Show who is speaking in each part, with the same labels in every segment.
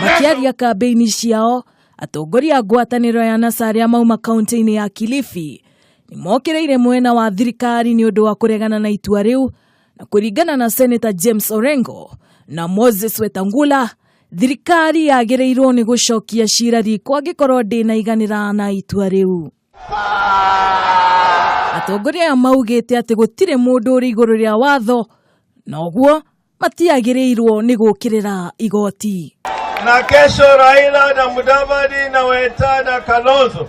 Speaker 1: Makiaria kambeini ciao, atongoria ngwatanĩro ya NASA arĩa mauma kaunti-inĩ ya Kilifi ni mokereire mwena wa thirikari ni ũndũ wa kũregana na itua rĩu, na kũringana na Senator James Orengo na Moses Wetangula, thirikari yagĩrĩirwo ni gũcokia cira riko angĩkorwo ndĩnaiganĩra na itua rĩu. Atongoria maugĩte atĩ gũtirĩ mũndũ ũrĩ igũrũ rĩa watho, na ũguo matiagĩrĩirwo ni gũkĩrĩra igoti.
Speaker 2: Na kesho Raila na Mudavadi na Weta na Kalonzo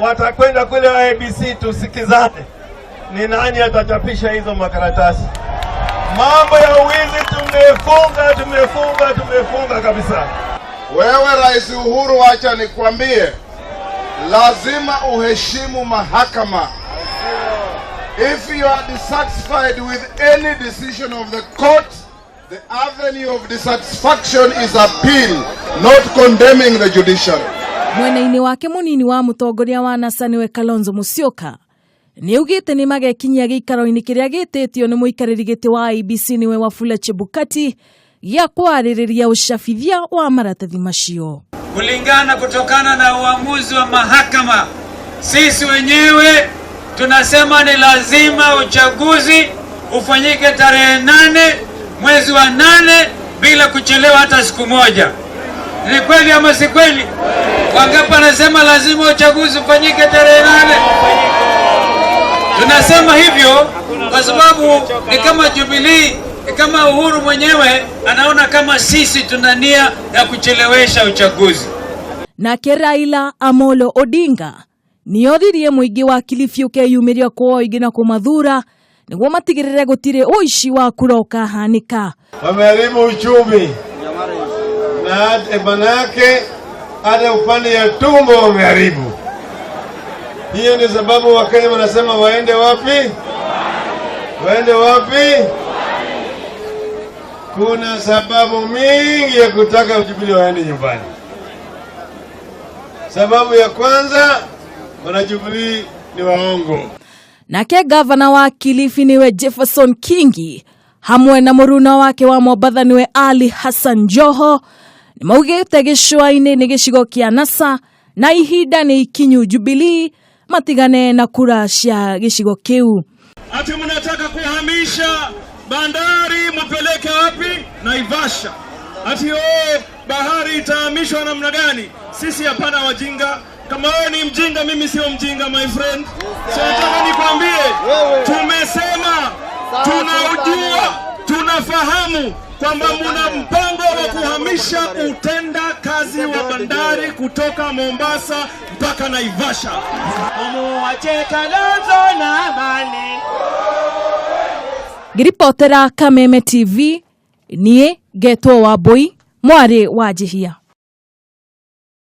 Speaker 2: watakwenda kule IEBC, tusikizane ni nani atachapisha hizo makaratasi. Mambo ya uwizi tumefunga kabisa.
Speaker 3: Wewe Rais Uhuru, acha nikwambie, lazima uheshimu mahakama. If you are dissatisfied with any decision of the court, the avenue of dissatisfaction is appeal, not condemning the judiciary.
Speaker 1: Mwena-inĩ wake munini wa mũtongoria wa NASA niwe Kalonzo Musyoka ni ugĩte ni magekinyia gĩikaro-inĩ kĩrĩa gĩtĩtio nĩ mũikarĩri gĩtĩ wa IEBC niwe Wafula Chebukati ya kwarĩrĩria ucabithia wa maratathi macio.
Speaker 4: Kulingana kutokana na uamuzi wa mahakama, sisi wenyewe tunasema ni lazima uchaguzi ufanyike tarehe 8 mwezi wa 8 bila kuchelewa hata siku moja. Ni kweli ama si kweli? Wangapi wanasema lazima uchaguzi ufanyike tarehe 8? Tunasema hivyo kwa sababu ni kama Jubilee, ni kama Uhuru mwenyewe anaona kama sisi tuna nia ya kuchelewesha uchaguzi.
Speaker 1: Na Raila Amolo Odinga ni othirie muingi wa Kilifi ukeyumiria kwa igi na kumathura niguo matigirire gutire uici wa kura ukahanika.
Speaker 2: Wameharibu uchumi na manake hata upande ya tumbo wameharibu. Hiyo ni sababu Wakenya wanasema waende wapi? Waende wapi? Kuna sababu mingi ya kutaka Jubilee waende nyumbani. Sababu ya kwanza, wana Jubilee ni waongo.
Speaker 1: Nake gavana wa Kilifi niwe Jefferson Kingi hamwe na mũruna wake wa Mombasa niwe Ali Hassan Joho ni maugĩte gĩcũa-inĩ nĩ gĩcigo kĩa NASA na ihinda nĩ ikinyu Jubilee matigane na kura cia gĩcigo kĩu.
Speaker 5: Ati mnataka kuhamisha bandari mpeleke wapi? Naivasha. Ati bahari itahamishwa namna gani? Sisi hapana wajinga. Kama wewe ni mjinga, mimi sio mjinga my friend. So nataka nikwambie, tumesema, tunaujua, tunafahamu kwamba muna mpango wa kuhamisha utenda kazi wa bandari kutoka Mombasa mpaka Naivasha.
Speaker 1: Giripotera Kameme TV, nie Geto Wambui, mwari wa Jihia.